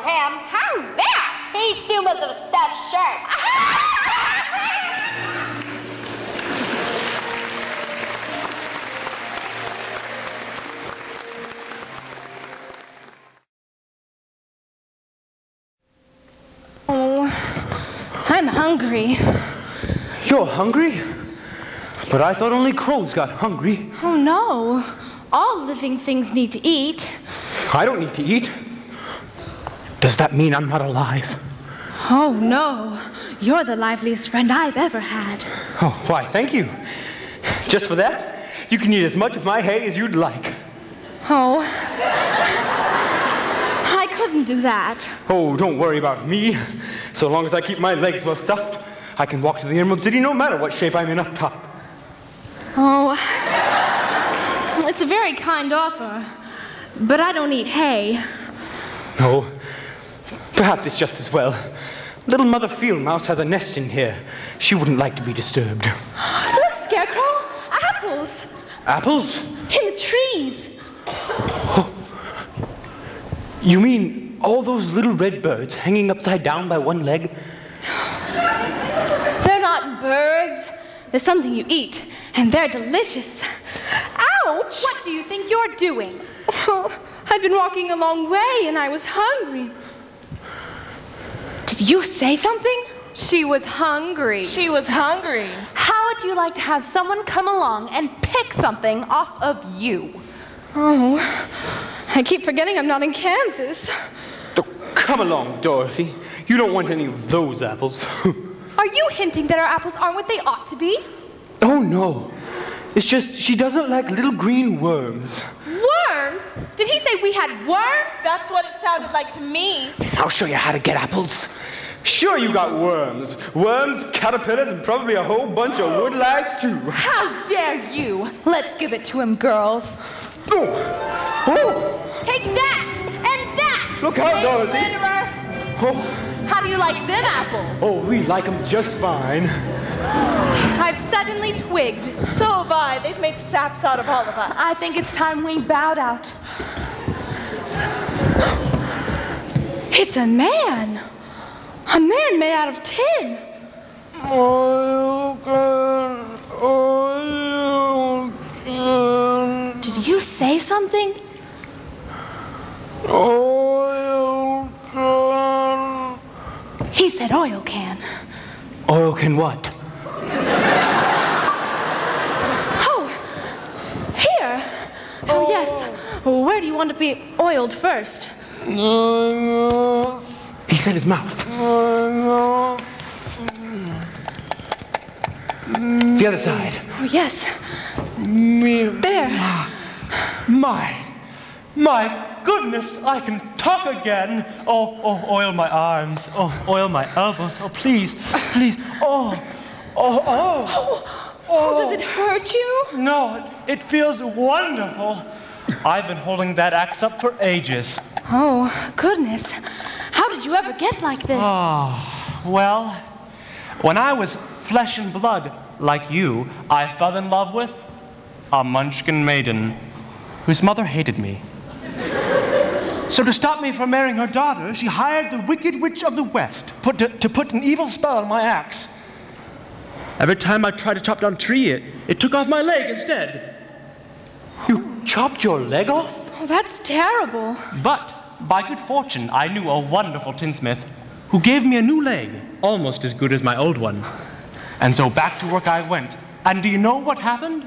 him. How's that? He's too much of a stuffed shirt. Oh, I'm hungry. You're hungry? But I thought only crows got hungry. Oh, no. All living things need to eat. I don't need to eat. Does that mean I'm not alive? Oh, no. You're the liveliest friend I've ever had. Oh, why, thank you. Just for that, you can eat as much of my hay as you'd like. Oh. I couldn't do that. Oh, don't worry about me. So long as I keep my legs well stuffed, I can walk to the Emerald City no matter what shape I'm in up top. Oh. It's a very kind offer, but I don't eat hay. No. Perhaps it's just as well. Little Mother Field Mouse has a nest in here. She wouldn't like to be disturbed. Look, Scarecrow! Apples! Apples? In the trees! Oh. You mean all those little red birds hanging upside down by one leg? They're not birds. They're something you eat, and they're delicious. Ouch! What do you think you're doing? Well, I'd been walking a long way, and I was hungry. Did you say something? She was hungry. She was hungry. How would you like to have someone come along and pick something off of you? Oh, I keep forgetting I'm not in Kansas. Oh, come along, Dorothy. You don't want any of those apples. Are you hinting that our apples aren't what they ought to be? Oh, no. It's just she doesn't like little green worms. Worms? Did he say we had worms? That's what it sounded like to me. I'll show you how to get apples. Sure, you got worms. Worms, caterpillars, and probably a whole bunch of wood lice, too. How dare you? Let's give it to him, girls. Oh! Oh! Take that! And that! Look out, Dorothy! Murderer. Oh. How do you like them apples? Oh, we like them just fine. I've suddenly twigged. So have I. They've made saps out of all of us. I think it's time we bowed out. It's a man. A man made out of tin. Oil can, oil can. Did you say something? Oil can. He said oil can. Oil can what? Oh, here. Oh, yes. Where do you want to be oiled first? He said his mouth. The other side. Oh, yes. There. My goodness, I can talk again. Oh, oil my arms. Oh, oil my elbows. Oh, please. Oh. Does it hurt you? No, it feels wonderful. I've been holding that axe up for ages. Oh, goodness. How did you ever get like this? Well, when I was flesh and blood like you, I fell in love with a Munchkin maiden whose mother hated me. So to stop me from marrying her daughter, she hired the Wicked Witch of the West to put an evil spell on my axe. Every time I tried to chop down a tree, it took off my leg instead. You chopped your leg off? Oh, that's terrible. But by good fortune, I knew a wonderful tinsmith who gave me a new leg, almost as good as my old one. And so back to work I went. And do you know what happened?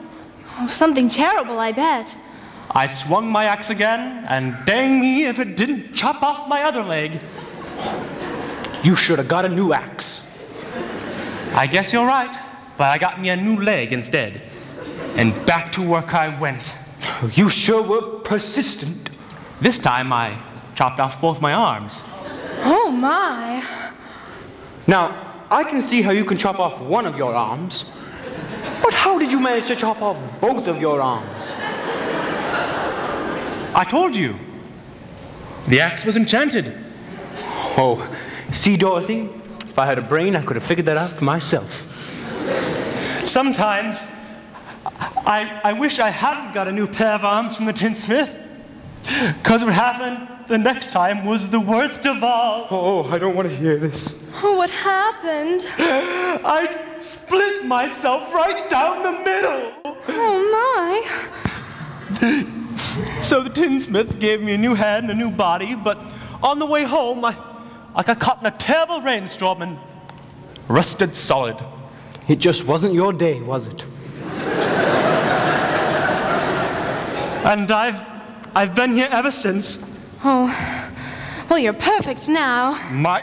Oh, something terrible, I bet. I swung my axe again, and dang me if it didn't chop off my other leg. You should have got a new axe. I guess you're right, but I got me a new leg instead. And back to work I went. You sure were persistent. This time I chopped off both my arms. Oh, my. Now, I can see how you can chop off one of your arms, but how did you manage to chop off both of your arms? I told you. The axe was enchanted. Oh, see, Dorothy? If I had a brain, I could have figured that out for myself. Sometimes, I wish I hadn't got a new pair of arms from the tinsmith, because what happened the next time was the worst of all. Oh, I don't want to hear this. Oh, what happened? I split myself right down the middle. Oh, my. So the tinsmith gave me a new head and a new body, but on the way home, I got caught in a terrible rainstorm and rusted solid. It just wasn't your day, was it? And I've been here ever since. Oh, well, you're perfect now. My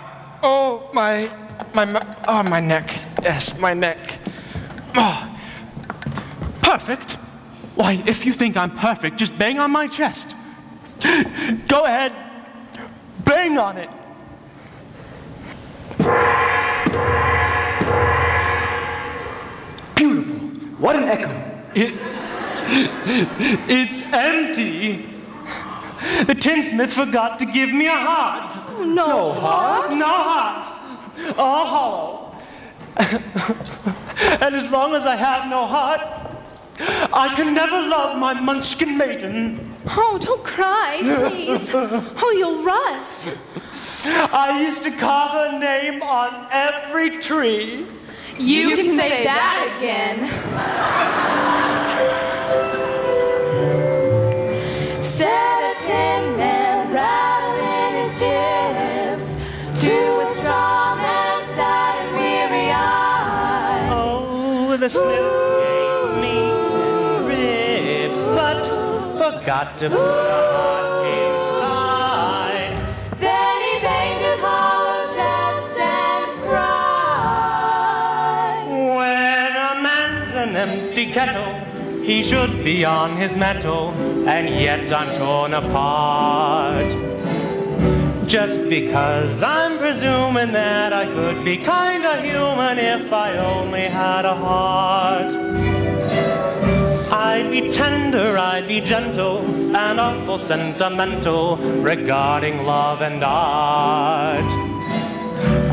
neck. Yes, my neck. Oh, perfect? Why, if you think I'm perfect, just bang on my chest. Go ahead, bang on it. Beautiful. What an echo. It's empty. The tinsmith forgot to give me a heart. No heart? No heart. All hollow. And as long as I have no heart, I can never love my Munchkin maiden. Oh, don't cry, please. Oh, you'll rust. I used to carve her name on every tree. You can say that again. Said a tin man rattling his chips to a strong and sad and weary eye. Oh, the smith gave meat and ribs, but forgot to put a heart inside. Then he banged his hollow chest and cried. When a man's an empty kettle, he should be on his mettle, and yet I'm torn apart. Just because I'm presuming that I could be kinda human if I only had a heart. I'd be tender, I'd be gentle, and awful sentimental regarding love and art.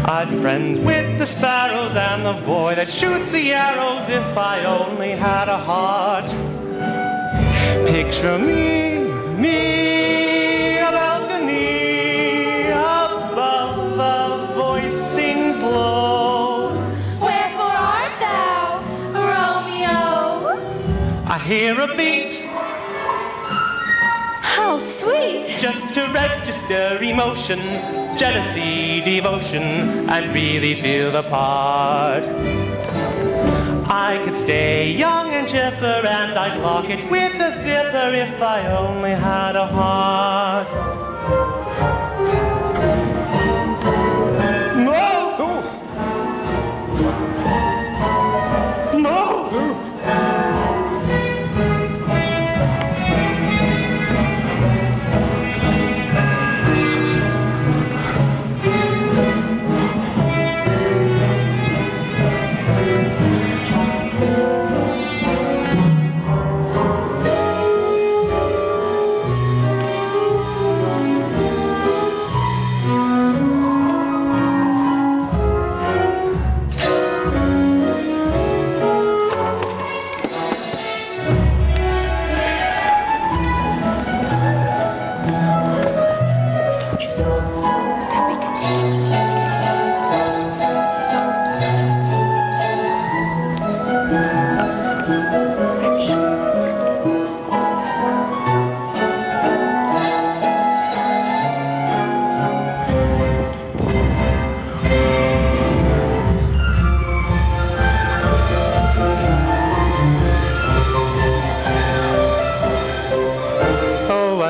I'd be friends with the sparrows and the boy that shoots the arrows if I only had a heart. Picture me a balcony above, a voice sings low. Wherefore art thou, Romeo? I hear a beat How sweet. just to register emotion, jealousy, devotion, and really feel the part. I could stay young and chipper, and I'd lock it with a zipper if I only had a heart. No! No!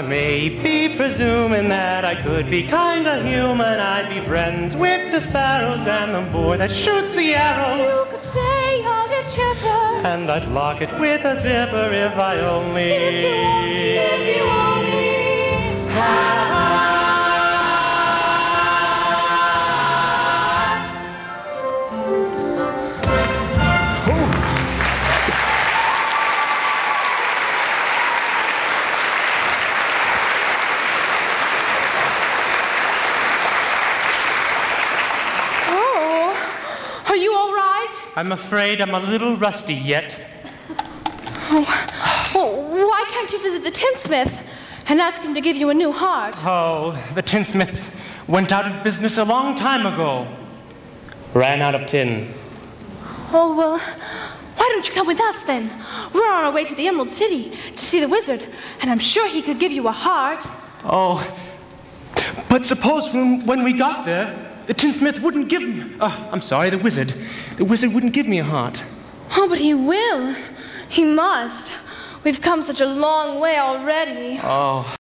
Maybe presuming that I could be kinda human, I'd be friends with the sparrows and the boy that shoots the arrows. You could say young and chipper. And I'd lock it with a zipper if I only If you only had a heart. Are you all right? I'm afraid I'm a little rusty yet. Oh, well, why can't you visit the tinsmith? and ask him to give you a new heart. Oh, the tinsmith went out of business a long time ago. Ran out of tin. Oh, well, why don't you come with us then? We're on our way to the Emerald City to see the wizard, and I'm sure he could give you a heart. Oh, but suppose when we got there, the tinsmith wouldn't give me... I'm sorry, the wizard. The wizard wouldn't give me a heart. Oh, but he will. He must. We've come such a long way already. Oh.